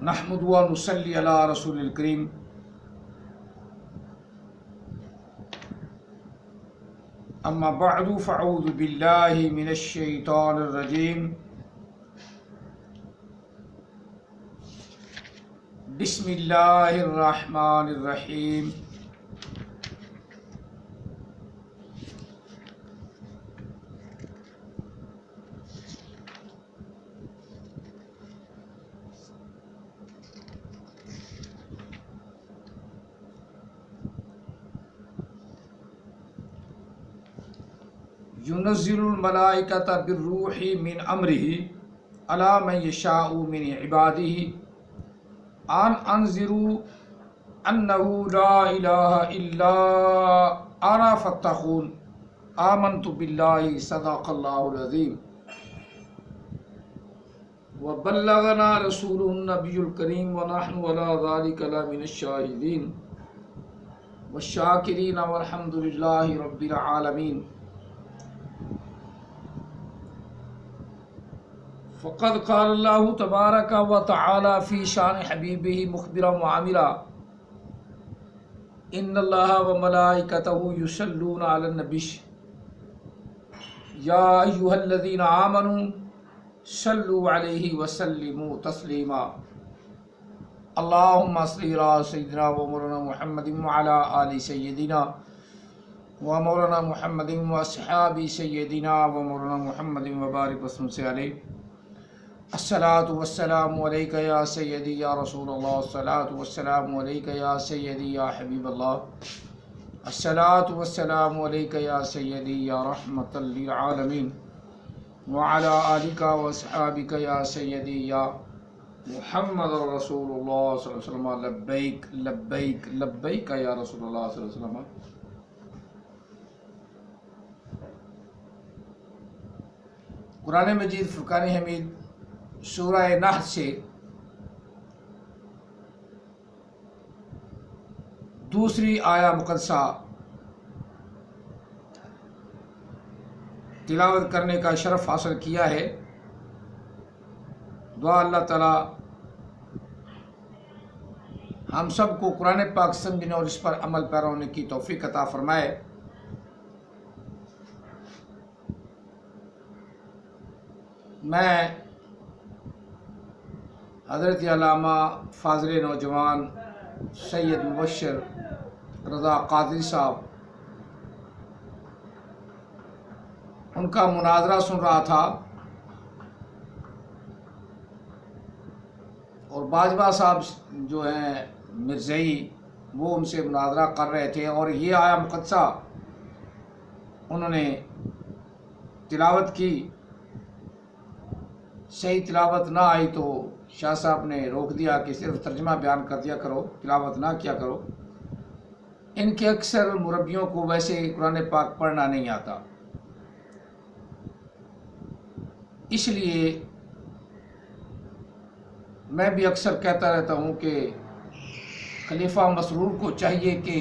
نحمد و نصلی علی رسول الکریم اما بعد فاعوذ باللہ من الشیطان الرجیم بسم اللہ الرحمن الرحیم ينزل الملائكة بالروح من أمره على من يشاء من عباده أن أنذروا أنه لا إله إلا أنا فاتقون آمنت بالله صدق الله العظيم وبلغنا رسوله النبي الكريم ونحن على ذلك لمن الشاهدين والشاكرين والحمد لله رب العالمين. فقد قال الله تبارك وتعالى في شان حبيبه مخبرا وعاملا ان الله وملائكته يصلون على النبي يا ايها الذين آمنوا صلوا عليه وسلموا تسليما. اللهم صل على سيدنا ومولانا محمد وعلى آل سيدنا ومولانا محمد واصحاب سيدنا ومولانا محمد وبارك وسلم عليه. الصلاۃ والسلام علیک یا سیدی یا رسول اللہ، الصلاۃ والسلام علیک یا سیدی یا حبیب اللہ، الصلاۃ والسلام علیک یا سیدی یا رحمۃ للعالمین وعلی آلک واصحابک یا سیدی یا محمد رسول اللہ صلی اللہ علیہ وسلم. لبیک لبیک لبیک یا رسول اللہ صلی اللہ علیہ وسلم. قرآن مجید فرقان حمید سورہ نحل سے دوسری آیا مقدسہ تلاوت کرنے کا شرف حاصل کیا ہے. دعا اللہ تعالی ہم سب کو قرآن پاک سمجھنے اور اس پر عمل پیرا ہونے کی توفیق عطا فرمائے. میں حضرت علامہ فاضل نوجوان سید مبشر رضا قادری صاحب ان کا مناظرہ سن رہا تھا اور باجوہ صاحب جو ہیں مرزئی وہ ان سے مناظرہ کر رہے تھے اور یہ آیا مقدسہ انہوں نے تلاوت کی. صحیح تلاوت نہ آئی تو شاہ صاحب نے روک دیا کہ صرف ترجمہ بیان کر دیا کرو، تلاوت نہ کیا کرو. ان کے اکثر مربیوں کو ویسے قرآن پاک پڑھنا نہیں آتا، اس لیے میں بھی اکثر کہتا رہتا ہوں کہ خلیفہ مسرور کو چاہیے کہ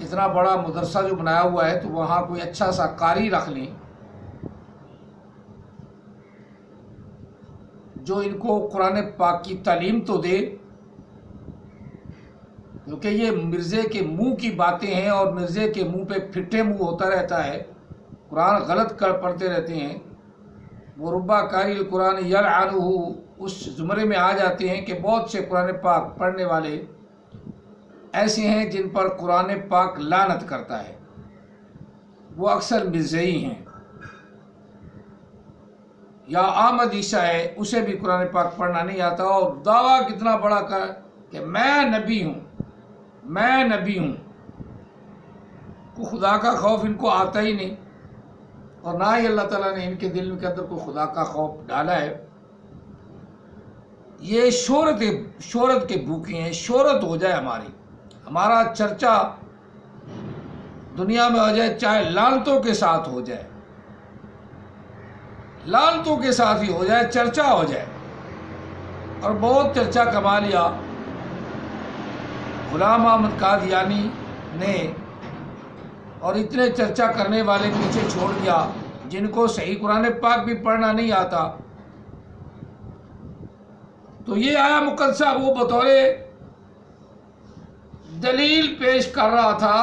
اتنا بڑا مدرسہ جو بنایا ہوا ہے تو وہاں کوئی اچھا سا قاری رکھ لیں جو ان کو قرآن پاک کی تعلیم تو دے، کیونکہ یہ مرزے کے منہ کی باتیں ہیں اور مرزے کے منہ پہ پھٹے منہ ہوتا رہتا ہے، قرآن غلط پڑھتے رہتے ہیں. وہ ربا قاری القرآن یلعنہ اس زمرے میں آ جاتے ہیں کہ بہت سے قرآن پاک پڑھنے والے ایسے ہیں جن پر قرآن پاک لعنت کرتا ہے، وہ اکثر مرزئی ہیں. یا احمد عیسیٰ ہے، اسے بھی قرآن پاک پڑھنا نہیں آتا اور دعویٰ کتنا بڑا کر کہ میں نبی ہوں، میں نبی ہوں. کو خدا کا خوف ان کو آتا ہی نہیں اور نہ ہی اللہ تعالیٰ نے ان کے دل کے اندر کو خدا کا خوف ڈالا ہے. یہ شہرت کے بھوکے ہیں. شہرت ہو جائے ہمارا چرچا دنیا میں ہو جائے، چاہے لعنتوں کے ساتھ ہو جائے، لعنتوں کے ساتھ ہی ہو جائے، چرچا ہو جائے. اور بہت چرچا کما لیا غلام احمد قادیانی نے اور اتنے چرچا کرنے والے پیچھے چھوڑ دیا جن کو صحیح قرآن پاک بھی پڑھنا نہیں آتا. تو یہ آیا مقدسہ وہ بطور دلیل پیش کر رہا تھا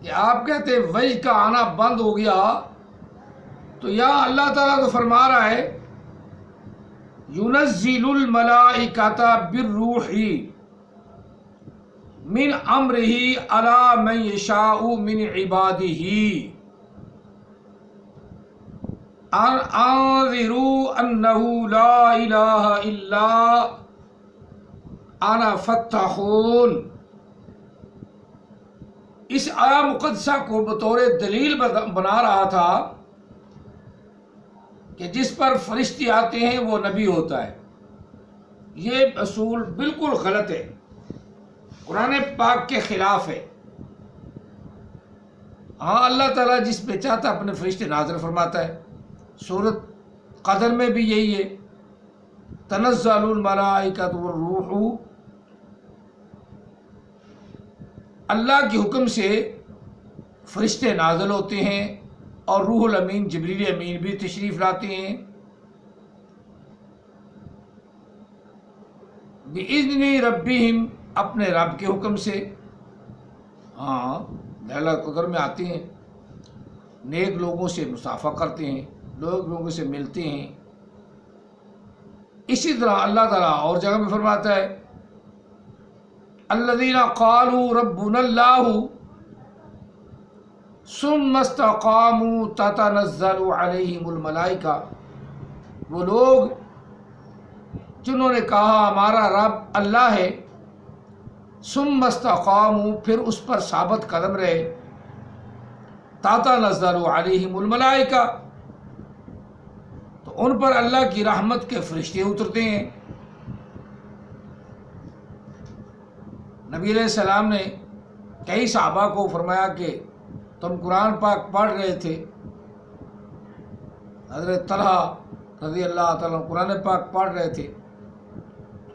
کہ آپ کہتے وحی کا آنا بند ہو گیا، تو یہاں اللہ تعالیٰ تو فرما رہا ہے يُنَزِّلُ الْمَلَائِكَةَ بِالرُّوحِ مِنْ أَمْرِهِ عَلَى مَنْ يَشَاءُ مِنْ عِبَادِهِ أَنْ أَنذِرُوا أَنَّهُ لَا إِلَهَ إِلَّا أَنَا فَاتَّقُونِ۔ اس آیا مقدسہ کو بطور دلیل بنا رہا تھا کہ جس پر فرشتے آتے ہیں وہ نبی ہوتا ہے۔ یہ اصول بالکل غلط ہے، قرآن پاک کے خلاف ہے۔ ہاں اللہ تعالیٰ جس پہ چاہتا اپنے فرشتے نازل فرماتا ہے، سورۃ قدر میں بھی یہی ہے، تنزل الملائکۃ والروح، اللہ کے حکم سے فرشتے نازل ہوتے ہیں اور روح الامین جبریل امین بھی تشریف لاتے ہیں بِإِذْنِ رَبِّهِمْ، اپنے رب کے حکم سے۔ ہاں لیلۃ القدر میں آتے ہیں، نیک لوگوں سے مصافحہ کرتے ہیں، لوگوں سے ملتے ہیں۔ اسی طرح اللہ تعالیٰ اور جگہ میں فرماتا ہے الذین قالوا ربنا اللہ ثم استقاموا تتنزل علیہم الملائکہ، وہ لوگ جنہوں نے کہا ہمارا رب اللہ ہے، ثم استقاموا، پھر اس پر ثابت قدم رہے، تتنزل علیہم الملائکہ، تو ان پر اللہ کی رحمت کے فرشتے اترتے ہیں۔ نبی علیہ السلام نے کئی صحابہ کو فرمایا کہ تم قرآن پاک پڑھ رہے تھے، حضرت طلحہ رضی اللہ تعالیٰ قرآن پاک پڑھ رہے تھے،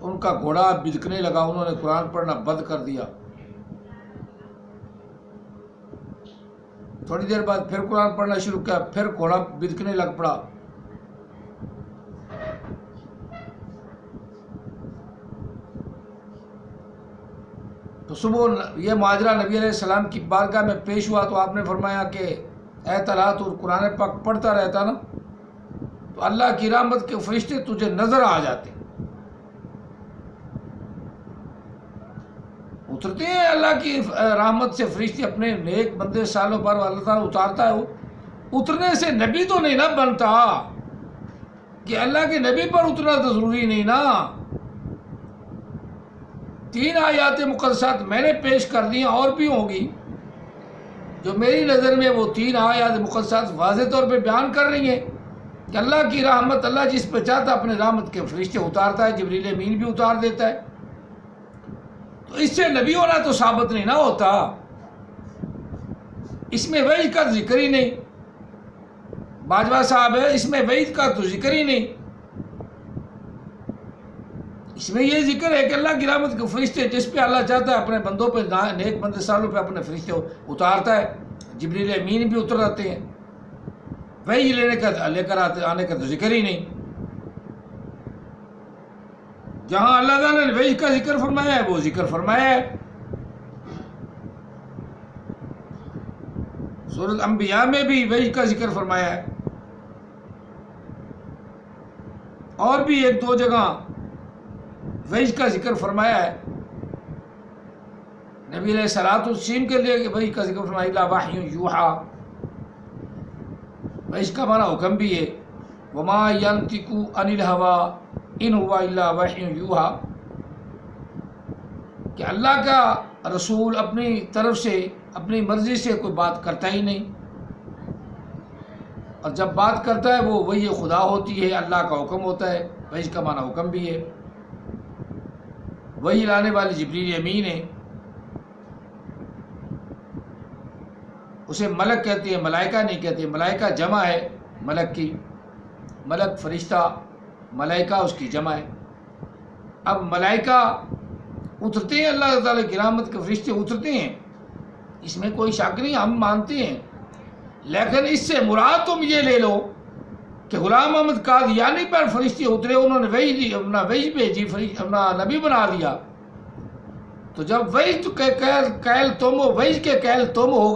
ان کا گھوڑا بدکنے لگا، انہوں نے قرآن پڑھنا بند کر دیا۔ تھوڑی دیر بعد پھر قرآن پڑھنا شروع کیا، پھر گھوڑا بدکنے لگ پڑا۔ تو صبح یہ معاجرہ نبی علیہ السلام کی بارگاہ میں پیش ہوا تو آپ نے فرمایا کہ اے طلحہ تو قرآن پاک پڑھتا رہتا نا، تو اللہ کی رحمت کے فرشتے تجھے نظر آ جاتے، اترتے ہیں۔ اللہ کی رحمت سے فرشتے اپنے نیک بندے سالوں پر اللہ تعالیٰ اتارتا ہے۔ وہ اترنے سے نبی تو نہیں نا بنتا، کہ اللہ کے نبی پر اترنا تو ضروری نہیں نا۔ 3 آیات مقدسات میں نے پیش کر دی، اور بھی ہوں گی جو میری نظر میں وہ 3 آیات مقدسات واضح طور پہ بیان کر رہی ہیں کہ اللہ کی رحمت، اللہ جس پہ چاہتا اپنے رحمت کے فرشتے اتارتا ہے، جبریل امین بھی اتار دیتا ہے۔ تو اس سے نبی ہونا تو ثابت نہیں نہ ہوتا، اس میں وحی کا ذکر ہی نہیں۔ باجوہ صاحب ہے، اس میں وحی کا تو ذکر ہی نہیں، اس میں یہ ذکر ہے کہ اللہ کی رحمت کے فرشتے جس پہ اللہ چاہتا ہے اپنے بندوں پہ، نیک بندے سالوں پہ اپنے فرشتے اتارتا ہے، جبریل امین بھی اتر آتے ہیں، وحی لے کر آنے کا تو ذکر ہی نہیں۔ جہاں اللہ تعالیٰ نے وحی کا ذکر فرمایا ہے وہ ذکر فرمایا ہے۔ سورۃ انبیاء میں بھی وحی کا ذکر فرمایا ہے، اور بھی 1-2 جگہ وحی کا ذکر فرمایا ہے۔ نبی علیہ الصلوۃ والسلام کے لیے وحی کا ذکر فرمایا الا وحی یوحی، وحی کا معنی حکم بھی ہے، وما ینطق عن الہوی ان هو الا وحی یوحی، کہ اللہ کا رسول اپنی طرف سے اپنی مرضی سے کوئی بات کرتا ہی نہیں، اور جب بات کرتا ہے وہ وحی خدا ہوتی ہے، اللہ کا حکم ہوتا ہے۔ وحی کا معنی حکم بھی ہے، وحی لانے والے جبریل امین ہے، اسے ملک کہتے ہیں، ملائکہ نہیں کہتے۔ ملائکہ جمع ہے ملک کی، ملک فرشتہ، ملائکہ اس کی جمع ہے۔ اب ملائکہ اترتے ہیں، اللہ تعالیٰ کی رحمت کے فرشتے اترتے ہیں، اس میں کوئی شک نہیں، ہم مانتے ہیں، لیکن اس سے مراد تم یہ لے لو کہ غلام محمد قادیانی پر فرشتے اترے، انہوں نے وحی دی، اپنا وحی بھیجی، اپنا نبی بنا دیا، تو جب وحی کے قائل تم ہو، وحی کے قائل تم ہو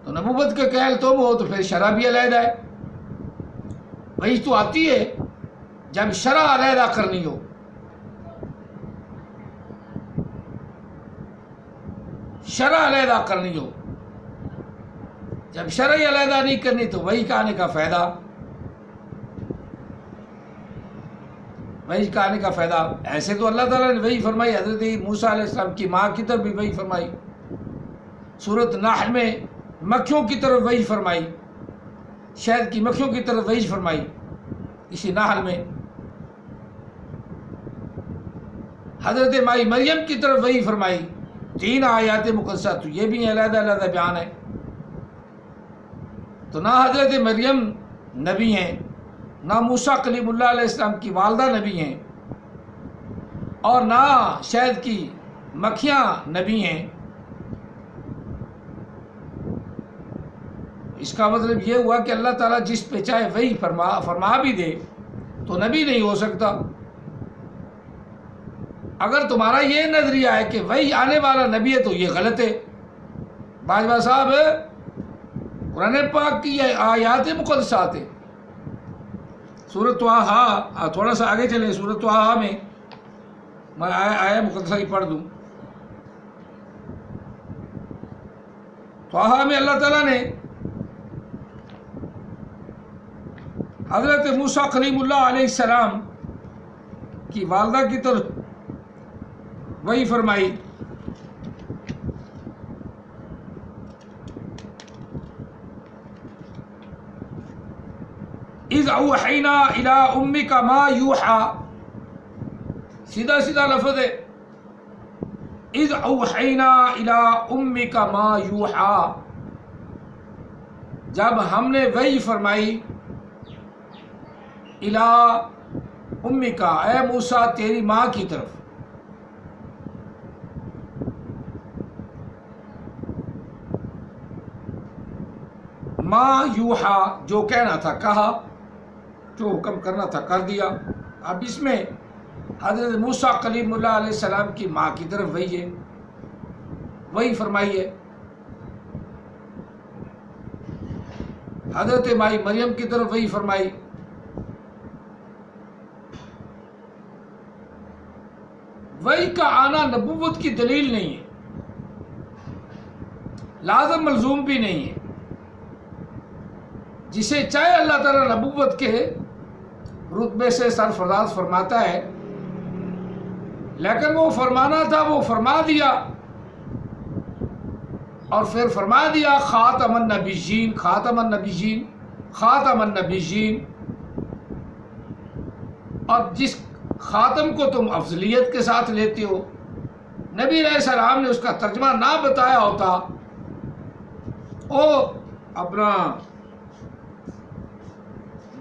تو نبوت کے قائل تم ہو، تو پھر شرع بھی علیحدہ ہے۔ وحی تو آتی ہے جب شرع علیحدہ کرنی ہو، شرع علیحدہ کرنی ہو، جب شرع علیحدہ نہیں کرنی تو وحی کا آنے کا فائدہ، وحی کا آنے کا فائدہ۔ ایسے تو اللہ تعالیٰ نے وحی فرمائی، حضرت موسیٰ علیہ السلام کی ماں کی طرف بھی وحی فرمائی، سورۃ نحل میں مکھیوں کی طرف وحی فرمائی، شہد کی مکھیوں کی طرف وحی فرمائی، اسی نحل میں حضرت مائی مریم کی طرف وحی فرمائی، 3 آیات مقدسہ، تو یہ بھی علیحدہ علیحدہ بیان ہے۔ تو نہ حضرت مریم نبی ہیں، نہ موسیٰ کلیم اللہ علیہ السلام کی والدہ نبی ہیں، اور نہ شہد کی مکھیاں نبی ہیں۔ اس کا مطلب یہ ہوا کہ اللہ تعالیٰ جس پہ چاہے وہی فرما بھی دے تو نبی نہیں ہو سکتا۔ اگر تمہارا یہ نظریہ ہے کہ وہی آنے والا نبی ہے تو یہ غلط ہے۔ باجوہ صاحب قرآن پاک کی آیات مقدسات ہیں، سورۃ طٰہٰ، تھوڑا سا آگے چلیں، سورۃ طٰہٰ میں میں آیا مقدسہ ہی پڑھ دوں۔ طٰہٰ میں اللہ تعالیٰ نے حضرت موسیٰ کلیم اللہ علیہ السلام کی والدہ کی طرف وحی فرمائی، اذ اوحینا الی امک ما یوحی، سیدھا سیدھا لفظ ہے، اذ اوحینا الی امک ما یوحی، جب ہم نے وحی فرمائی الی امک، اے موسیٰ تیری ماں کی طرف، ما یوحا، جو کہنا تھا کہا، جو حکم کرنا تھا کر دیا۔ اب اس میں حضرت موسیٰ کلیم اللہ علیہ السلام کی ماں کی طرف وحی ہے، وحی فرمائی ہے، حضرت مائی مریم کی طرف وحی فرمائی۔ وحی کا آنا نبوت کی دلیل نہیں ہے، لازم ملزوم بھی نہیں ہے۔ جسے چاہے اللہ تعالیٰ نبوت کے رتبے سے سرفراز فرماتا ہے، لیکن وہ فرمانا تھا وہ فرما دیا، اور پھر فرما دیا خاتم النبیین، خاتم النبیین، خاتم النبیین، اور جس خاتم کو تم افضلیت کے ساتھ لیتے ہو، نبی علیہ السلام نے اس کا ترجمہ نہ بتایا ہوتا، او اپنا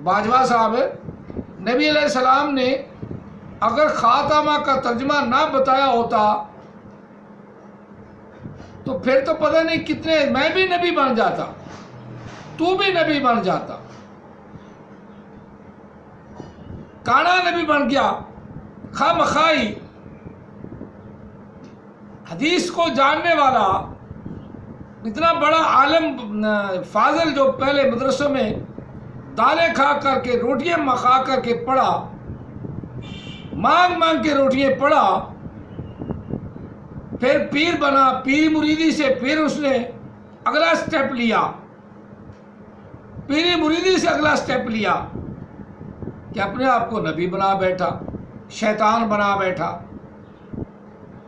باجوہ صاحب، نبی علیہ السلام نے اگر خاتمہ کا ترجمہ نہ بتایا ہوتا تو پھر تو پتہ نہیں کتنے، میں بھی نبی بن جاتا، تو بھی نبی بن جاتا، کانا نبی بن گیا، خواہ مخواہی حدیث کو جاننے والا اتنا بڑا عالم فاضل جو پہلے مدرسوں میں دالیں کھا کر کے روٹیاں کھا کر کے پڑھا، مانگ مانگ کے روٹیاں پڑھا، پھر پیر بنا، پیری مریدی سے پھر اس نے اگلا سٹیپ لیا، پیری مریدی سے اگلا سٹیپ لیا کہ اپنے آپ کو نبی بنا بیٹھا، شیطان بنا بیٹھا،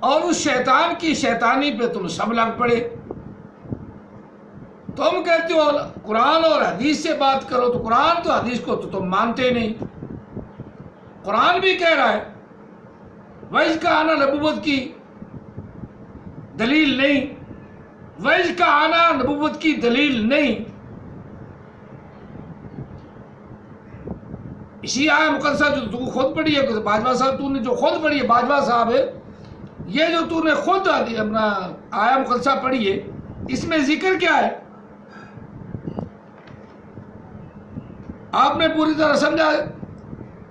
اور اس شیطان کی شیطانی پہ تم سب لگ پڑے۔ تم کہتے ہو قرآن اور حدیث سے بات کرو، تو قرآن تو حدیث کو تو تم مانتے نہیں۔ قرآن بھی کہہ رہا ہے وحی کا آنا نبوت کی دلیل نہیں، وحی کا آنا نبوت کی دلیل نہیں۔ اسی آیہ مقدسہ جو تو خود پڑھی ہے باجوہ صاحب، تو نے جو خود پڑھی ہے باجوہ صاحب، یہ جو تو نے خود اپنا آیہ مقدسہ پڑھی ہے، اس میں ذکر کیا ہے؟ آپ نے پوری طرح سمجھا؟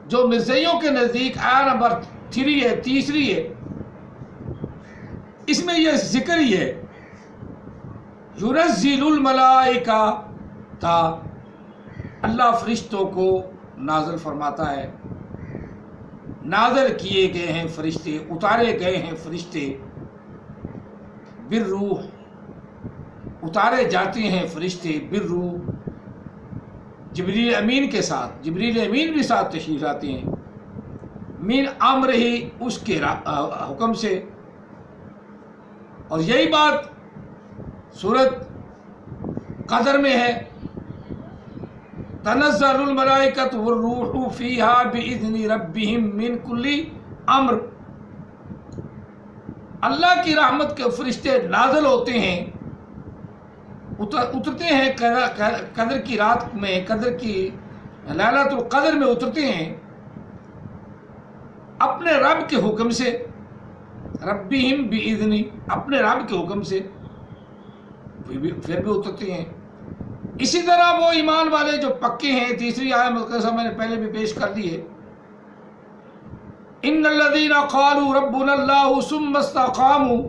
جو مرزائیوں کے نزدیک آیا نمبر 3 ہے، تیسری ہے، اس میں یہ ذکر ہی ہے یُنَزِّلُ الْمَلَائِکَہ تھا، اللہ فرشتوں کو نازل فرماتا ہے، نازل کیے گئے ہیں فرشتے، اتارے گئے ہیں فرشتے، بالروح، اتارے جاتے ہیں فرشتے بالروح، جبریل امین کے ساتھ، جبریل امین بھی ساتھ تشریف لاتے ہیں، من امر ہی، اس کے حکم سے۔ اور یہی بات سورۃ قدر میں ہے، تنزل الملائکۃ والروح فیہا باذن ربہم من کل امر، اللہ کی رحمت کے فرشتے نازل ہوتے ہیں، اترتے ہیں قدر کی رات میں، قدر کی لیلۃ القدر میں اترتے ہیں اپنے رب کے حکم سے، ربہم باذن، اپنے رب کے حکم سے، پھر بھی اترتے ہیں۔ اسی طرح وہ ایمان والے جو پکے ہیں، تیسری آیت مقدسہ میں نے پہلے بھی پیش کر دی ہے، ان الذین قالوا ربنا اللہ ثم استقاموا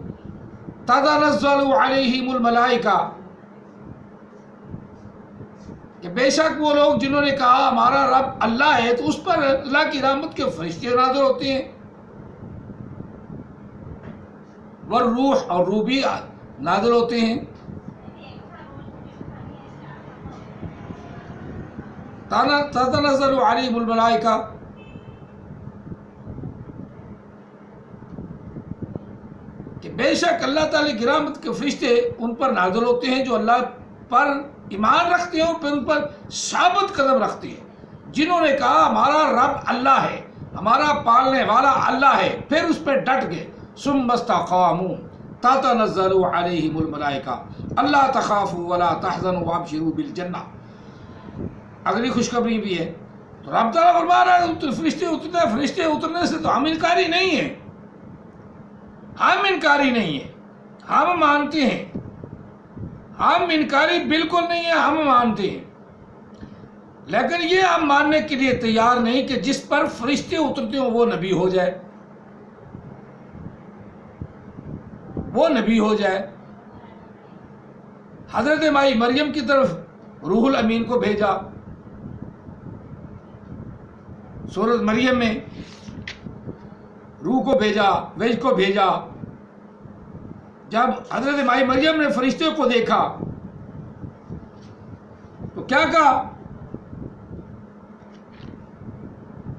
تتنزل علیہم الملائکہ، کہ بے شک وہ لوگ جنہوں نے کہا ہمارا رب اللہ ہے، تو اس پر اللہ کی رحمت کے فرشتے نازل ہوتے ہیں، والروح، اور روح بھی نازل ہوتے ہیں، تتنزل علیہم الملائکہ، کہ بے شک اللہ تعالی کی رحمت کے فرشتے ان پر نازل ہوتے ہیں جو اللہ پر ایمان رکھتے ہیں، پھر ان پر ثابت قدم رکھتے ہیں، جنہوں نے کہا ہمارا رب اللہ ہے، ہمارا پالنے والا اللہ ہے، پھر اس پہ ڈٹ گئے، ثم استقاموا تتنزل علیہم الملائکہ اللہ تخافوا ولا تحزنوا وابشروا بالجنہ۔ اگلی خوشخبری بھی ہے، تو رب تعالیٰ فرما رہا ہے فرشتے اترتے ہیں، فرشتے اترنے سے تو ہم انکاری نہیں ہیں، ہم انکاری نہیں ہیں، ہم مانتے ہیں، ہم انکاری بالکل نہیں ہے، ہم مانتے ہیں، لیکن یہ ہم ماننے کے لیے تیار نہیں کہ جس پر فرشتے اترتے ہوں وہ نبی ہو جائے، وہ نبی ہو جائے۔ حضرت مائی مریم کی طرف روح الامین کو بھیجا، سورۃ مریم میں روح کو بھیجا، وحی کو بھیجا۔ جب حضرت مائی مریم نے فرشتے کو دیکھا تو کیا کہا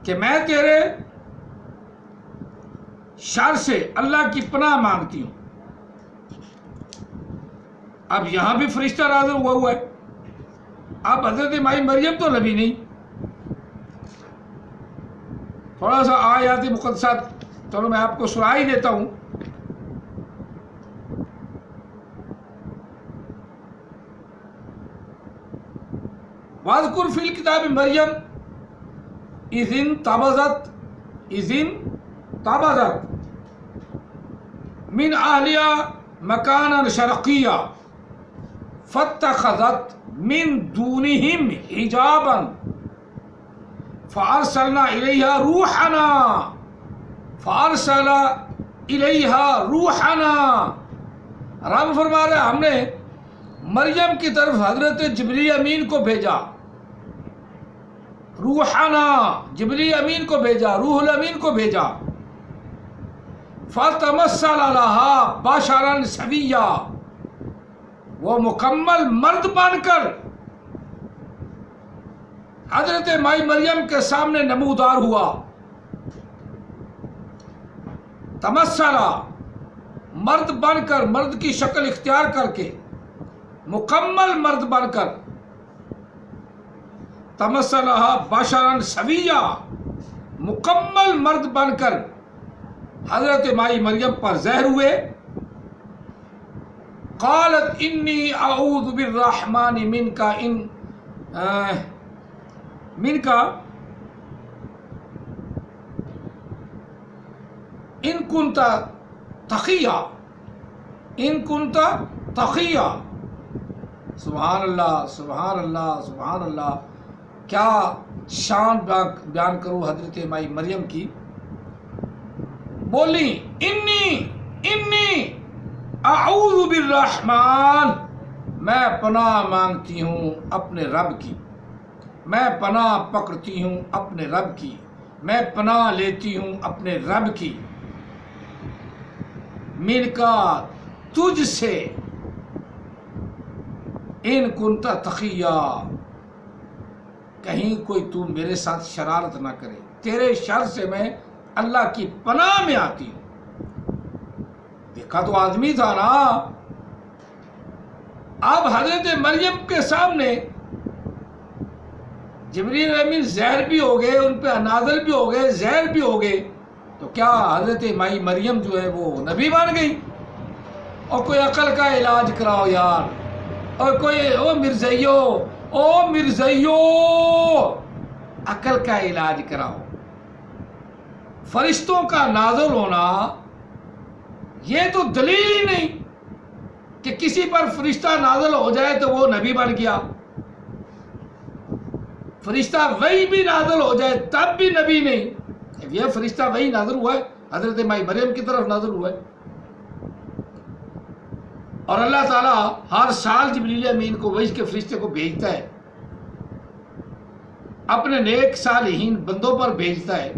کہ میں تیرے شر سے اللہ کی پناہ مانگتی ہوں۔ اب یہاں بھی فرشتہ نازل ہوا ہے، اب حضرت مائی مریم تو نبی نہیں۔ تھوڑا سا آیات مقدسات چلو میں آپ کو سنا ہی دیتا ہوں۔ واذکر فی الکتاب مریم اذ انتبذت من اہلها مکانا شرقیا فاتخذت من دونہم حجابا فارسلنا الیہا روحنا۔ رب فرما رہے ہم نے مریم کی طرف حضرت جبریل امین کو بھیجا، روحنا، جبریل امین کو بھیجا، روح الامین کو بھیجا، فتمثل لها بشرا سویا، وہ مکمل مرد بن کر حضرت مائی مریم کے سامنے نمودار ہوا۔ تمثلا، مرد بن کر، مرد کی شکل اختیار کر کے، مکمل مرد بن کر، تمثلها بشرا سویا، مکمل مرد بن کر حضرت مائی مریم پر ظاہر ہوئے۔ قالت انی اعوذ بالرحمن منکا ان کنت تقیا، ان کنت تقیا۔ سبحان اللہ، سبحان اللہ، سبحان اللہ۔ کیا شان بیان کروں حضرت مائی مریم کی. بولی انی اعوذ بالرحمن، میں پناہ مانگتی ہوں اپنے رب کی، میں پناہ پکڑتی ہوں اپنے رب کی، میں پناہ لیتی ہوں اپنے رب کی، من کا تجھ سے، ان کنت تقیا، کہیں کوئی تو میرے ساتھ شرارت نہ کرے، تیرے شر سے میں اللہ کی پناہ میں آتی ہوں. دیکھا تو آدمی تھا نا. اب حضرت مریم کے سامنے جبریل امین زہر بھی ہو گئے، ان پہ نازل بھی ہو گئے، زہر بھی ہو گئے، تو کیا حضرت مائی مریم جو ہے وہ نبی بن گئی؟ اور کوئی عقل کا علاج کراؤ یار، اور کوئی او مرزائیو عقل کا علاج کراؤ. فرشتوں کا نازل ہونا یہ تو دلیل ہی نہیں کہ کسی پر فرشتہ نازل ہو جائے تو وہ نبی بن گیا. فرشتہ وہی بھی نازل ہو جائے تب بھی نبی نہیں. یہ فرشتہ وہی نازل ہوا ہے، حضرت مائی مریم کی طرف نازل ہوا ہے. اور اللہ تعالیٰ ہر سال جبریل امین کو وحی کے فرشتے کو بھیجتا ہے، اپنے نیک صالحین بندوں پر بھیجتا ہے.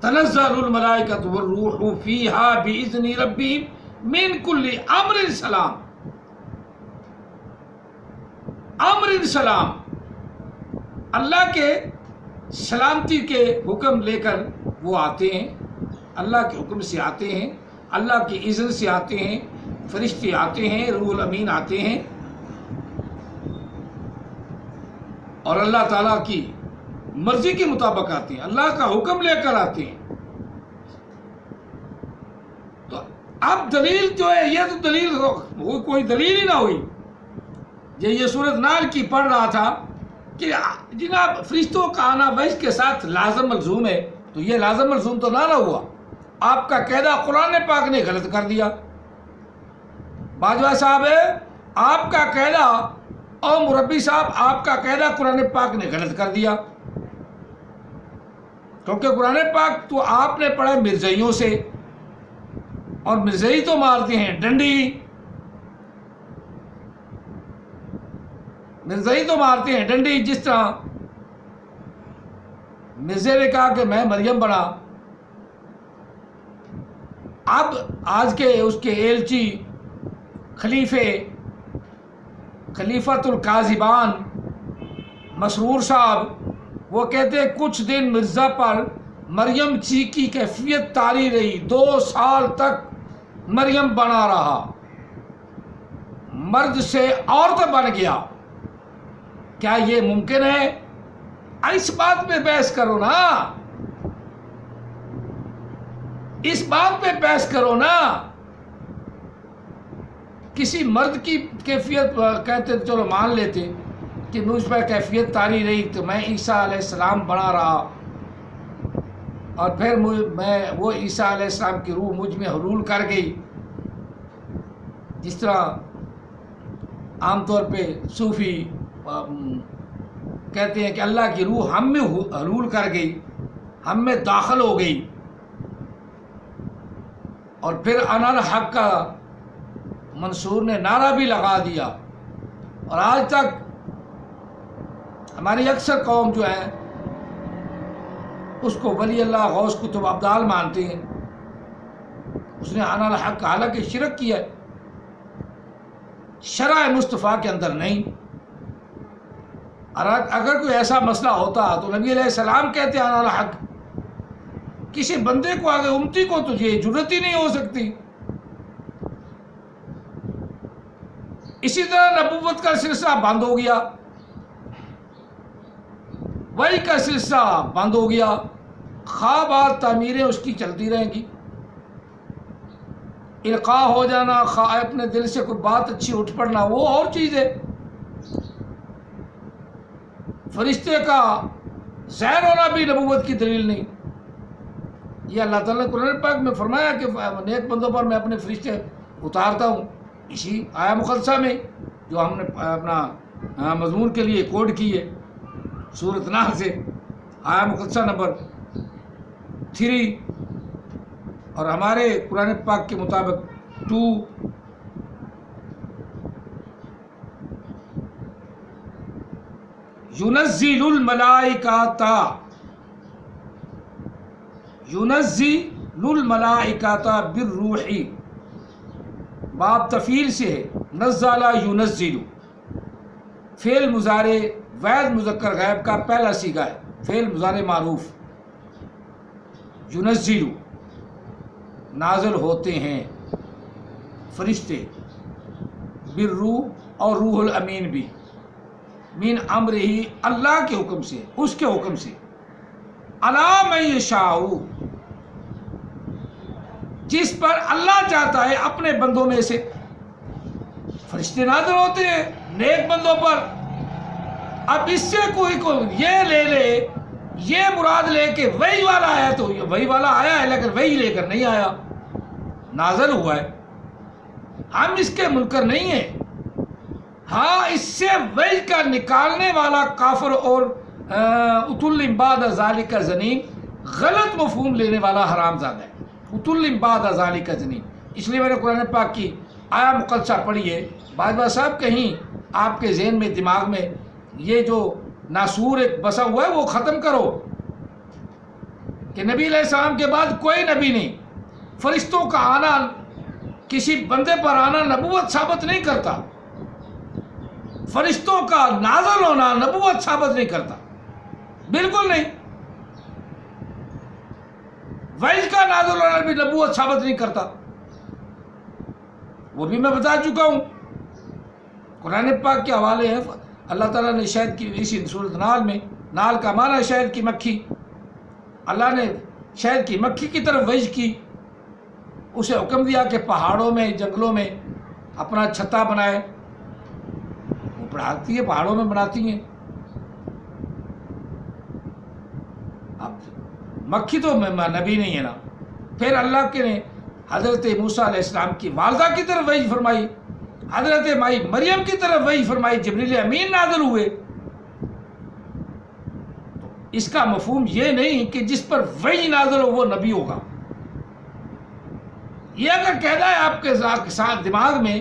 تنزل الملائکۃ والروح فیہا بإذن ربہم من کل امر سلام. امر سلام، اللہ کے سلامتی کے حکم لے کر وہ آتے ہیں، اللہ کے حکم سے آتے ہیں، اللہ کی اذن سے آتے ہیں، فرشتے آتے ہیں، روح الامین آتے ہیں، اور اللہ تعالیٰ کی مرضی کے مطابق آتے ہیں، اللہ کا حکم لے کر آتے ہیں. تو اب دلیل جو ہے یہ تو دلیل کوئی دلیل ہی نہ ہوئی. یہ سورۃ نحل کی پڑھ رہا تھا کہ جناب فرشتوں کا آنا وحی کے ساتھ لازم ملزوم ہے، تو یہ لازم ملزوم تو نہ ہوا. آپ کا قاعدہ قرآن پاک نے غلط کر دیا. باجوہ صاحب ہے آپ کا قاعدہ، اور مربی صاحب آپ کا قاعدہ قرآن پاک نے غلط کر دیا. کیونکہ قرآن پاک تو آپ نے پڑھا مرزائیوں سے، اور مرزائی تو مارتے ہیں ڈنڈی، مرزائی تو مارتے ہیں ڈنڈی. جس طرح مرزے نے کہا کہ میں مریم بنا، اب آج کے اس کے ایلچی خلیفۃ القاذبان مسرور صاحب وہ کہتے ہیں کچھ دن مرزا پر مریم جی کی کیفیت طاری رہی، 2 سال تک مریم بنا رہا، مرد سے عورت بن گیا. کیا یہ ممکن ہے؟ اس بات پہ بحث کرو نا، اس بات پہ بحث کرو نا. کسی مرد کی کیفیت کہتے چلو مان لیتے کہ مجھ پر کیفیت طاری رہی تو میں عیسیٰ علیہ السلام بنا رہا، اور پھر میں وہ عیسیٰ علیہ السلام کی روح مجھ میں حلول کر گئی. جس طرح عام طور پہ صوفی کہتے ہیں کہ اللہ کی روح ہم میں حلول کر گئی، ہم میں داخل ہو گئی، اور پھر انا الحق کا منصور نے نعرہ بھی لگا دیا. اور آج تک ہماری اکثر قوم جو ہے اس کو ولی اللہ غوث کتب ابدال مانتے ہیں. اس نے انا الحق حالانکہ شرک کیا ہے، شرع مصطفیٰ کے اندر نہیں. اور اگر کوئی ایسا مسئلہ ہوتا تو نبی علیہ السلام کہتے ہیں انا الحق. کسی بندے کو آگے امتی کو تو یہ جرت ہی نہیں ہو سکتی. اسی طرح نبوت کا سلسلہ بند ہو گیا، وحی کا سلسلہ بند ہو گیا، خوابات تعمیریں اس کی چلتی رہیں گی. القاء ہو جانا، اپنے دل سے کوئی بات اچھی اٹھ پڑنا، وہ اور چیز ہے. فرشتے کا زہر ہونا بھی نبوت کی دلیل نہیں. یہ اللہ تعالیٰ نے قرآن پاک میں فرمایا کہ نیک بندوں پر میں اپنے فرشتے اتارتا ہوں. اسی آیا مقدسہ میں جو ہم نے اپنا مضمون کے لیے کوڈ کی ہے سورۃ نحل سے آیا مقدسہ نمبر 3 اور ہمارے قرآن پاک کے مطابق 2 ينزل الملائکۃ بالروح، باب تفعیل سے ہے، نزل ينزل، فعل مضارع واحد مذکر غائب کا پہلا صیغہ ہے، فعل مضارع معروف، ينزل نازل ہوتے ہیں فرشتے، بالروح اور روح الامین بھی، من امر ہی اللہ کے حکم سے، اس کے حکم سے، علی من یشاء، جس پر اللہ چاہتا ہے اپنے بندوں میں سے فرشتے نازل ہوتے ہیں نیک بندوں پر۔ اب اس سے کوئی کو یہ لے لے، یہ مراد لے کہ وہی والا آیا تو وہی والا آیا ہے لیکن وہی لے کر نہیں آیا، نازل ہوا ہے، ہم اس کے منکر نہیں ہیں۔ ہاں اس سے وحی کا نکالنے والا کافر اور اتل بعد ذالک زنیم، غلط مفہوم لینے والا حرام زادہ ہے، اتل بعد ذالک زنیم۔ اس لیے میں نے قرآن پاک کی آیا مقدسہ پڑھی ہے۔ باجوہ صاحب کہیں آپ کے ذہن میں دماغ میں یہ جو ناسور ایک بسا ہوا ہے وہ ختم کرو کہ نبی علیہ السلام کے بعد کوئی نبی نہیں، فرشتوں کا آنا کسی بندے پر آنا نبوت ثابت نہیں کرتا، فرشتوں کا نازل ہونا نبوت ثابت نہیں کرتا، بالکل نہیں۔ وحی کا نازل ہونا بھی نبوت ثابت نہیں کرتا، وہ بھی میں بتا چکا ہوں۔ قرآن پاک کے حوالے ہیں، اللہ تعالیٰ نے شہد کی اسی سورۃ نحل میں، نحل کا معنی شہد کی مکھی، اللہ نے شہد کی مکھی کی طرف وحی کی، اسے حکم دیا کہ پہاڑوں میں جنگلوں میں اپنا چھتا بنائے، وہ بڑھاتی ہے، پہاڑوں میں بناتی ہیں۔ اب مکھی تو نبی نہیں ہے نا۔ پھر اللہ کے نے حضرت موسیٰ علیہ السلام کی والدہ کی طرف وحی فرمائی، حضرت مائی مریم کی طرف وحی فرمائی، جبریل امین نازل ہوئے۔ تو اس کا مفہوم یہ نہیں کہ جس پر وحی نازل ہو وہ نبی ہوگا۔ یہ اگر قاعدہ ہے آپ کے ساتھ دماغ میں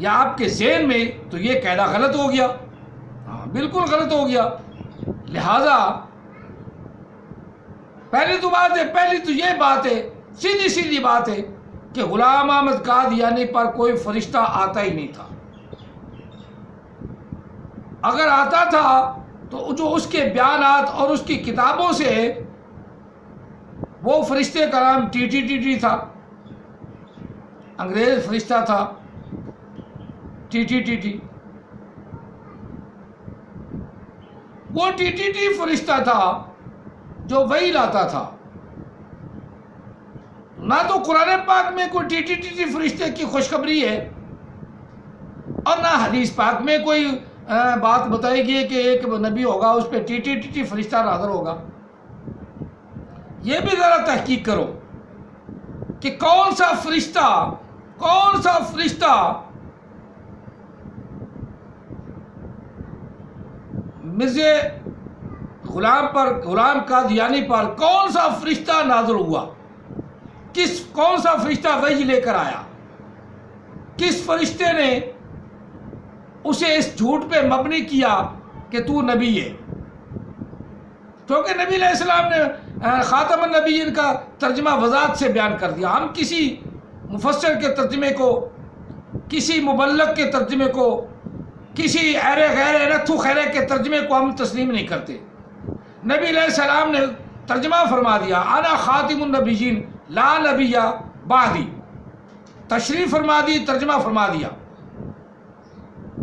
یا آپ کے ذہن میں تو یہ قاعدہ غلط ہو گیا، ہاں بالکل غلط ہو گیا۔ لہذا پہلی تو یہ بات ہے، سیدھی سیدھی بات ہے کہ غلام احمد قادیانی پر کوئی فرشتہ آتا ہی نہیں تھا۔ اگر آتا تھا تو جو اس کے بیانات اور اس کی کتابوں سے وہ فرشتے کا نام ٹی تھا، انگریز فرشتہ تھا ٹی، وہ ٹی فرشتہ تھا جو وحی لاتا تھا۔ نہ تو قرآن پاک میں کوئی ٹی فرشتے کی خوشخبری ہے اور نہ حدیث پاک میں کوئی بات بتائی گئی کہ ایک نبی ہوگا اس پہ ٹی فرشتہ نازل ہوگا۔ یہ بھی ذرا تحقیق کرو کہ کون سا فرشتہ مرزا غلام قادیانی پر کون سا فرشتہ نازل ہوا، کون سا فرشتہ وحی لے کر آیا، کس فرشتے نے اسے اس جھوٹ پہ مبنی کیا کہ تو نبی ہے۔ کیونکہ نبی علیہ السلام نے خاتم النبیین کا ترجمہ وضاحت سے بیان کر دیا۔ ہم کسی مفسر کے ترجمے کو، کسی مبلغ کے ترجمے کو، کسی نتھو خیرے کے ترجمے کو ہم تسلیم نہیں کرتے۔ نبی علیہ السلام نے ترجمہ فرما دیا، انا خاتم النبیین لا نبی بعدی، تشریف فرما دی، ترجمہ فرما دیا۔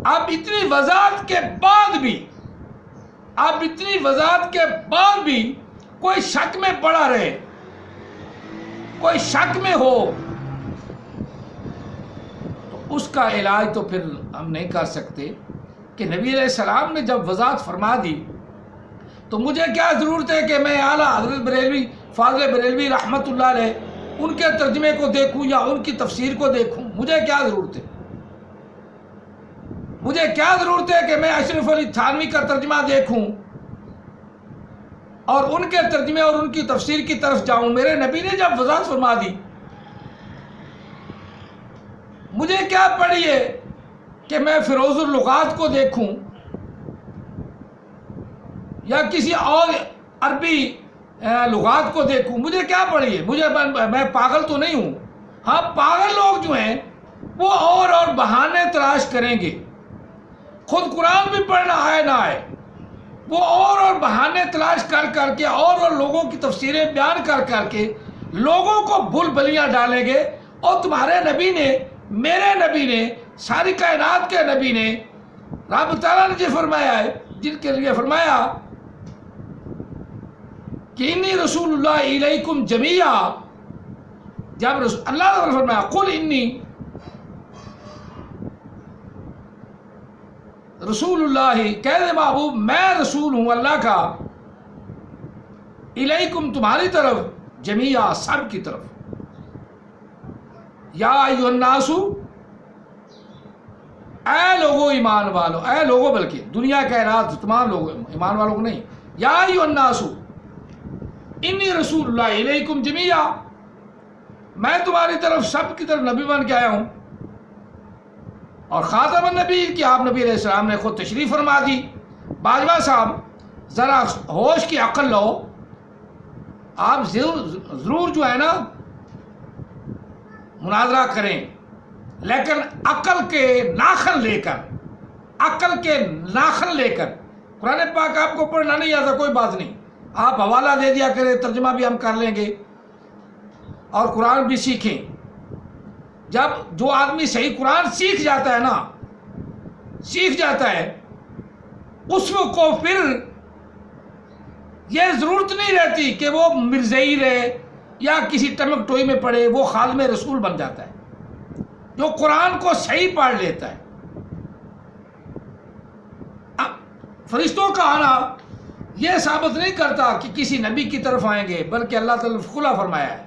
اب اتنی وضاحت کے بعد بھی کوئی شک میں پڑا رہے، کوئی شک میں ہو تو اس کا علاج تو پھر ہم نہیں کر سکتے کہ نبی علیہ السلام نے جب وضاحت فرما دی تو مجھے کیا ضرورت ہے کہ میں اعلیٰ حضرت بریلوی فاضل بریلوی رحمۃ اللہ علیہ ان کے ترجمے کو دیکھوں یا ان کی تفسیر کو دیکھوں؟ مجھے کیا ضرورت ہے؟ مجھے کیا ضرورت ہے کہ میں اشرف علی تھانوی کا ترجمہ دیکھوں اور ان کے ترجمے اور ان کی تفسیر کی طرف جاؤں؟ میرے نبی نے جب وضاحت فرما دی، مجھے کیا پڑی ہے کہ میں فیروز اللغات کو دیکھوں یا کسی اور عربی لغات کو دیکھوں؟ مجھے کیا پڑی ہے؟ میں پاگل تو نہیں ہوں۔ ہاں، پاگل لوگ جو ہیں وہ اور بہانے تلاش کریں گے، خود قرآن بھی پڑھنا آئے نہ آئے، وہ اور بہانے تلاش کر کے اور لوگوں کی تفسیریں بیان کر کے لوگوں کو بھول بھلیاں ڈالیں گے۔ اور تمہارے نبی نے، میرے نبی نے، ساری کائنات کے نبی نے، رب تعالیٰ نے جو فرمایا ہے، جن کے لیے فرمایا کہ انی رسول اللہ الیکم جمیعا، جب اللہ نے فرمایا قل انی رسول اللہ، کہہ دے محبوب میں رسول ہوں اللہ کا، الیکم تمہاری طرف، جمیعا سب کی طرف، یا ایھا الناس اے لوگو ایمان والو، اے لوگو بلکہ دنیا کائنات تمام لوگ، ایمان والوں کو نہیں، یا ایھا الناس انی رسول اللہ الیکم جمیعا، میں تمہاری طرف سب کی طرف نبی بن کے آیا ہوں۔ اور خاتم النبی کہ آپ نبی علیہ السلام نے خود تشریف فرما دی۔ باجوہ صاحب ذرا ہوش کی عقل لو، آپ ضرور جو ہے نا مناظرہ کریں، لیکن عقل کے ناخن لے کر، عقل کے ناخن لے کر۔ قرآن پاک آپ کو پڑھنا نہیں آتا کوئی بات نہیں، آپ حوالہ دے دیا کریں، ترجمہ بھی ہم کر لیں گے اور قرآن بھی سیکھیں۔ جب جو آدمی صحیح قرآن سیکھ جاتا ہے نا، سیکھ جاتا ہے، اس کو پھر یہ ضرورت نہیں رہتی کہ وہ مرزئی رہے یا کسی ٹمک ٹوئی میں پڑے، وہ خادم رسول بن جاتا ہے جو قرآن کو صحیح پڑھ لیتا ہے۔ فرشتوں کا آنا یہ ثابت نہیں کرتا کہ کسی نبی کی طرف آئیں گے، بلکہ اللہ تعالیٰ نے کھلا فرمایا ہے